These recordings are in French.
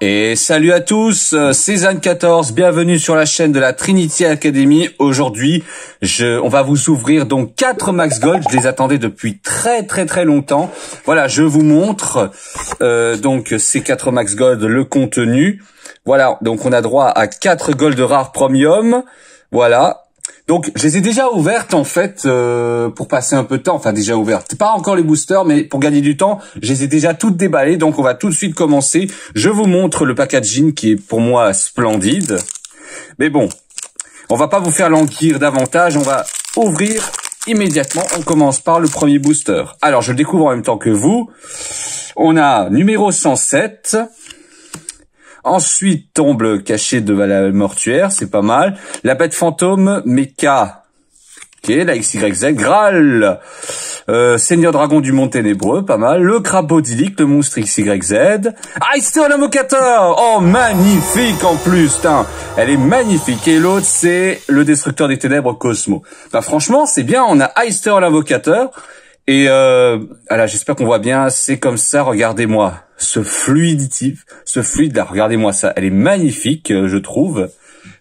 Et salut à tous, c'est Zan14, bienvenue sur la chaîne de la Trinity Academy. Aujourd'hui, on va vous ouvrir donc 4 Max Gold, je les attendais depuis très longtemps. Voilà, je vous montre donc ces 4 Max Gold, le contenu. Voilà, donc on a droit à 4 Gold rares Premium, voilà. Donc, je les ai déjà ouvertes, en fait, pour passer un peu de temps. Enfin, déjà ouvertes. Pas encore les boosters, mais pour gagner du temps, je les ai déjà toutes déballées. Donc, on va tout de suite commencer. Je vous montre le packaging qui est, pour moi, splendide. Mais bon, on va pas vous faire languir davantage. On va ouvrir immédiatement. On commence par le premier booster. Alors, je le découvre en même temps que vous. On a numéro 107. Ensuite tombe le cachet de la mortuaire, c'est pas mal. La bête fantôme, Mecha, ok, la XYZ, Graal, Seigneur Dragon du Monde Ténébreux, pas mal. Le crabe bodylique, le monstre XYZ. Eyestone Invocator, oh magnifique en plus, tain. Elle est magnifique. Et l'autre c'est le Destructeur des Ténèbres Cosmo. Bah franchement c'est bien, on a Eyestone Invocator. Et voilà, j'espère qu'on voit bien, c'est comme ça, regardez-moi, ce fluide là, regardez-moi ça, elle est magnifique, je trouve.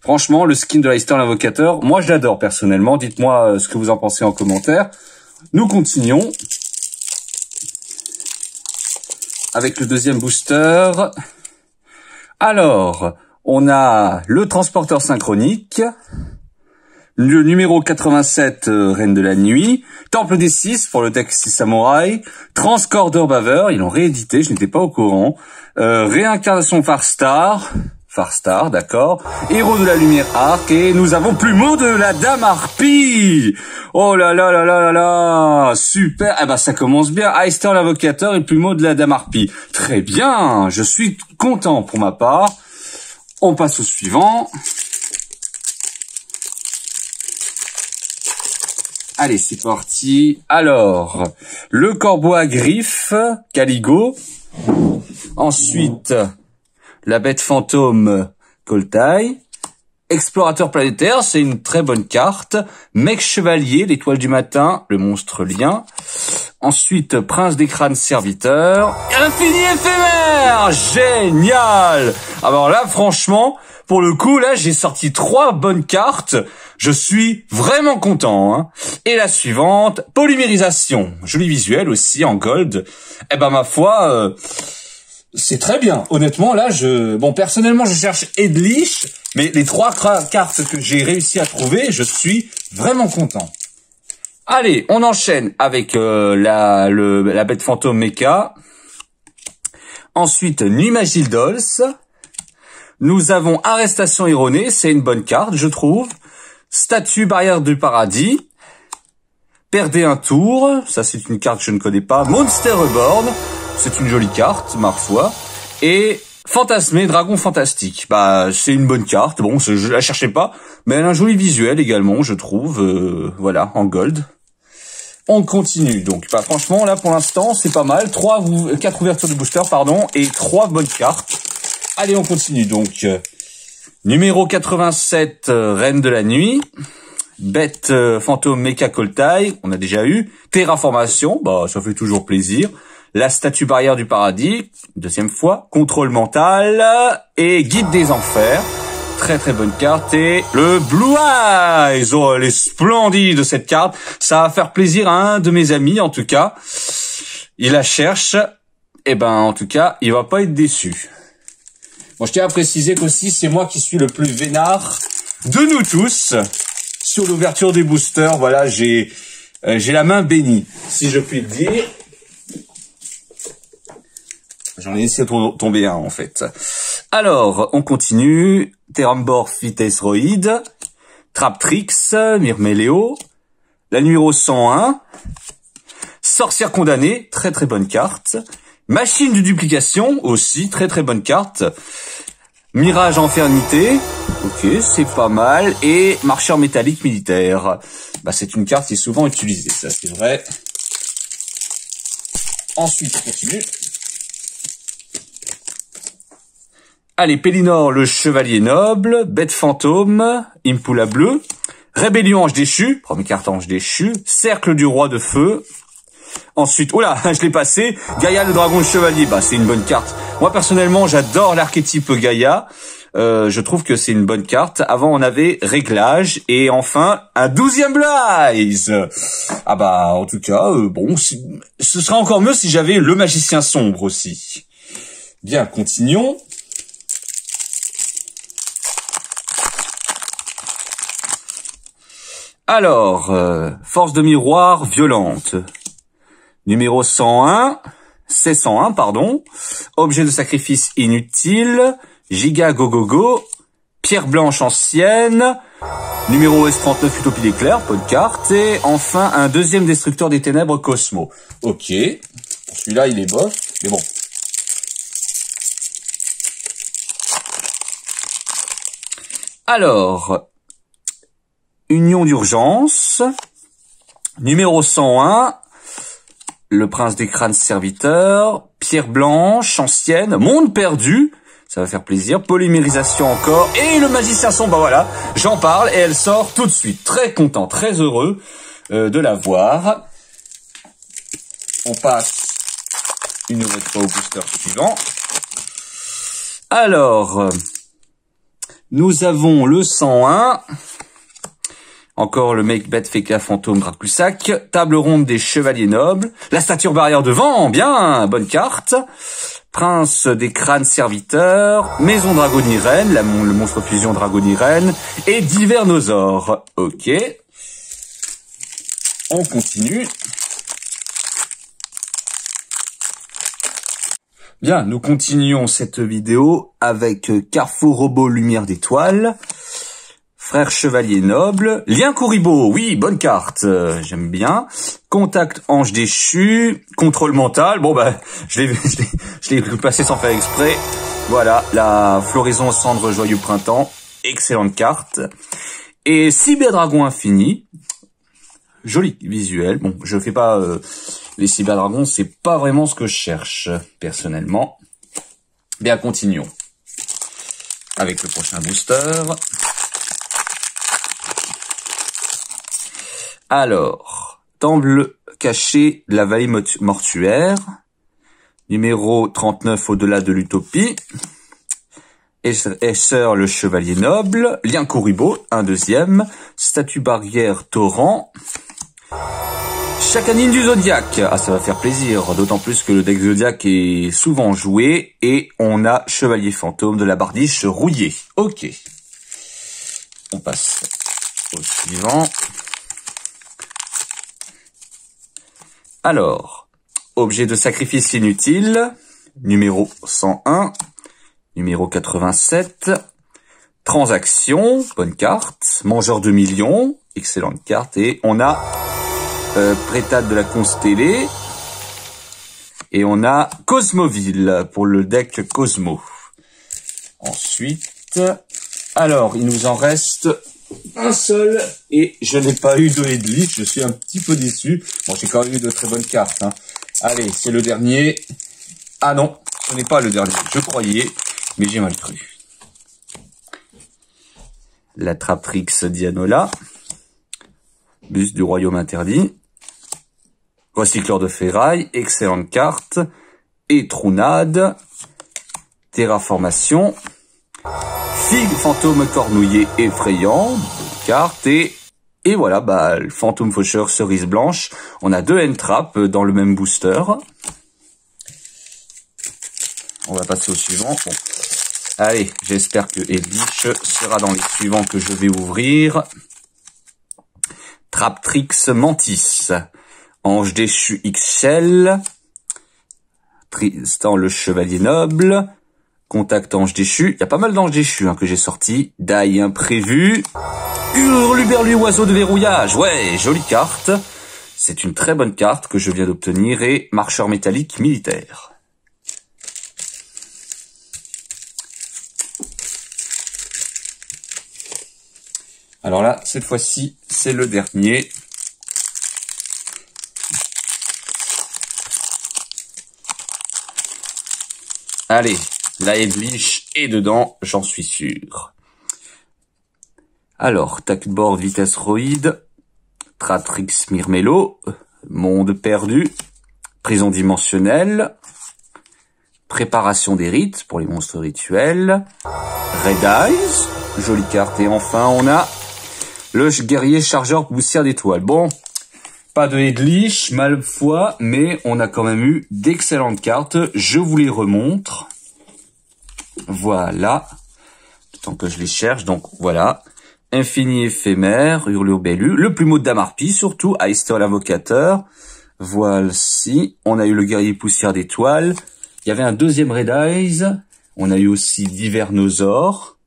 Franchement, le skin de l'Eyestone Invocator, moi je l'adore personnellement, dites-moi ce que vous en pensez en commentaire. Nous continuons avec le deuxième booster. Alors, on a le transporteur synchronique, le numéro 87, Reine de la Nuit, Temple des 6 pour le deck 6 Samouraï, Transcorder Baver, ils l'ont réédité, je n'étais pas au courant, Réincarnation Farstar, d'accord, Héros de la Lumière Arc, et nous avons Plumeau de la Dame Harpie. Oh là là là là là là, super, eh ben ça commence bien, Eyestone l'Invocateur et Plumeau de la Dame Harpie. Très bien, je suis content pour ma part. On passe au suivant. Allez, c'est parti. Alors, le corbeau à griffes, Caligo. Ensuite, la bête fantôme, Koltai. Explorateur planétaire, c'est une très bonne carte. Mec chevalier, l'étoile du matin, le monstre lien. Ensuite, prince des crânes serviteur. Infini éphémère, génial. Alors là, franchement, pour le coup, là, j'ai sorti 3 bonnes cartes. Je suis vraiment content, hein. Et la suivante, polymérisation. Joli visuel aussi en gold. Eh ben, ma foi, c'est très bien. Honnêtement, là, bon, personnellement, je cherche Edlich, mais les 3 cartes que j'ai réussi à trouver, je suis vraiment content. Allez, on enchaîne avec la bête fantôme Mecha. Ensuite, Numagildols. Nous avons Arrestation erronée, c'est une bonne carte, je trouve. Statue barrière du paradis. Perdez un tour, ça c'est une carte que je ne connais pas. Monster Reborn, c'est une jolie carte, ma foi. Et Fantasmé, dragon fantastique. Bah, c'est une bonne carte, bon, je la cherchais pas, mais elle a un joli visuel également, je trouve, voilà, en gold. On continue, donc, bah, franchement, là, pour l'instant, c'est pas mal. 4 ouvertures de booster, pardon, et 3 bonnes cartes. Allez, on continue, donc, numéro 87, Reine de la Nuit. Bête fantôme Mecha Koltai, on a déjà eu. Terraformation, bah ça fait toujours plaisir. La statue barrière du paradis, deuxième fois. Contrôle mental et guide des enfers. Très bonne carte. Et le Blue Eyes, oh elle est splendide cette carte. Ça va faire plaisir à un de mes amis en tout cas. Il la cherche. Et ben en tout cas, il va pas être déçu. Bon, je tiens à préciser qu'aussi c'est moi qui suis le plus vénard de nous tous. Sur l'ouverture des boosters, voilà, j'ai la main bénie, si je puis le dire. J'en ai laissé tomber un, en fait. Alors, on continue. Terrambor Phytesroid, Traptrix, Myrméléo, la numéro 101, Sorcière condamnée, très bonne carte. Machine de duplication, aussi, très bonne carte. Mirage Infernité, ok, c'est pas mal. Et Marcheur métallique militaire. Bah, c'est une carte qui est souvent utilisée, ça c'est vrai. Ensuite, on continue. Allez, Pélinor, le chevalier noble. Bête fantôme, Impula bleu. Rébellion ange déchu, première carte ange déchu. Cercle du roi de feu. Ensuite, oula, je l'ai passé. Gaïa, le dragon, le chevalier. Bah, c'est une bonne carte. Moi, personnellement, j'adore l'archétype Gaïa. Je trouve que c'est une bonne carte. Avant, on avait réglage. Et enfin, un 12e Blaze. Ah bah, en tout cas, bon, ce serait encore mieux si j'avais le magicien sombre aussi. Bien, continuons. Alors, force de miroir violente. Numéro 101, c'est 101, pardon. Objet de sacrifice inutile. Giga Go. Pierre blanche ancienne. Numéro S39, Utopie d'éclair, bonne carte. Et enfin, un deuxième destructeur des ténèbres, Cosmo. Ok. Pour celui-là, il est bof, mais bon. Alors, union d'urgence. Numéro 101. Le prince des crânes serviteurs, pierre blanche, ancienne, monde perdu, ça va faire plaisir, polymérisation encore, et le magicien sombre, bah voilà, j'en parle, et elle sort tout de suite. Très content, très heureux de la voir. On passe une nouvelle fois au booster suivant. Alors, nous avons le 101... Encore le Make-Bet Feka Fantôme Dracusac, table ronde des chevaliers nobles, la stature barrière devant, bien, bonne carte, prince des crânes serviteurs, maison dragonirène, le monstre fusion dragonirène, et divernosaures. Ok. On continue. Bien, nous continuons cette vidéo avec Carrefour Robot Lumière d'étoiles. Frère Chevalier Noble, Lien Kuribo, oui, bonne carte, j'aime bien. Contact Ange Déchu, Contrôle Mental, bon bah, je l'ai passé sans faire exprès. Voilà, la Floraison Cendre Joyeux Printemps, excellente carte. Et Cyberdragon Infini, joli visuel. Bon, je fais pas les Cyberdragons, c'est pas vraiment ce que je cherche, personnellement. Bien, continuons. Avec le prochain booster. Alors, temple caché de la vallée mortuaire, numéro 39 au-delà de l'utopie, Esser le chevalier noble, Lien Kuribo, un deuxième, statue barrière torrent, Chakanine du Zodiaque, ah ça va faire plaisir, d'autant plus que le deck Zodiaque est souvent joué, et on a chevalier fantôme de la bardiche rouillée. Ok, on passe au suivant. Alors, objet de sacrifice inutile, numéro 101, numéro 87, transaction, bonne carte, mangeur de millions, excellente carte, et on a Prétade de la Constellée, et on a Cosmoville pour le deck Cosmo. Ensuite, alors, il nous en reste un seul, et je n'ai pas eu de headlist, je suis un petit peu déçu. Bon, j'ai quand même eu de très bonnes cartes, hein. Allez, c'est le dernier. Ah non, ce n'est pas le dernier, je croyais, mais j'ai mal cru. La Traptrix Dianola, Buste du Royaume Interdit, Recycleur de Ferraille, excellente carte, Étrounade, Terraformation, Figue Fantôme Cornouillé effrayant, carte, et voilà, bah, le Fantôme Faucheur Cerise Blanche. On a deux N-Trap dans le même booster. On va passer au suivant. Bon. Allez, j'espère que Edwidge sera dans les suivants que je vais ouvrir. Traptrix Mantis, Ange Déchu XL, Tristan le Chevalier Noble, Contact Ange Déchu, il y a pas mal d'anges déchus que j'ai sortis. Die Imprévu, Hurluberlu Oiseau de verrouillage, ouais, jolie carte. C'est une très bonne carte que je viens d'obtenir, et Marcheur métallique militaire. Alors là, cette fois-ci, c'est le dernier. Allez, la Edwidge est dedans, j'en suis sûr. Alors, Tackboard Vitesse Roïde, Tratrix Myrmello, Monde Perdu, Prison dimensionnelle. Préparation des rites pour les monstres rituels. Red Eyes. Jolie carte. Et enfin, on a le guerrier chargeur poussière d'étoiles. Bon, pas de Edlich, Malfoy, mais on a quand même eu d'excellentes cartes. Je vous les remontre. Voilà. Tant que je les cherche, donc voilà. Infini éphémère, Hurluberlu, le plumeau de Damarpi, surtout, Aister l'invocateur. Voici, on a eu le guerrier poussière d'étoiles. Il y avait un deuxième Red Eyes. On a eu aussi Divernosaure.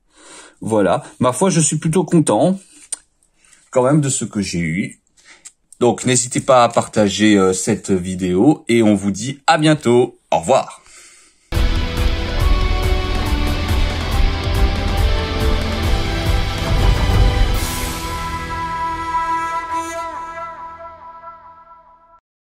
Voilà. Ma foi, je suis plutôt content, quand même, de ce que j'ai eu. Donc, n'hésitez pas à partager cette vidéo et on vous dit à bientôt. Au revoir.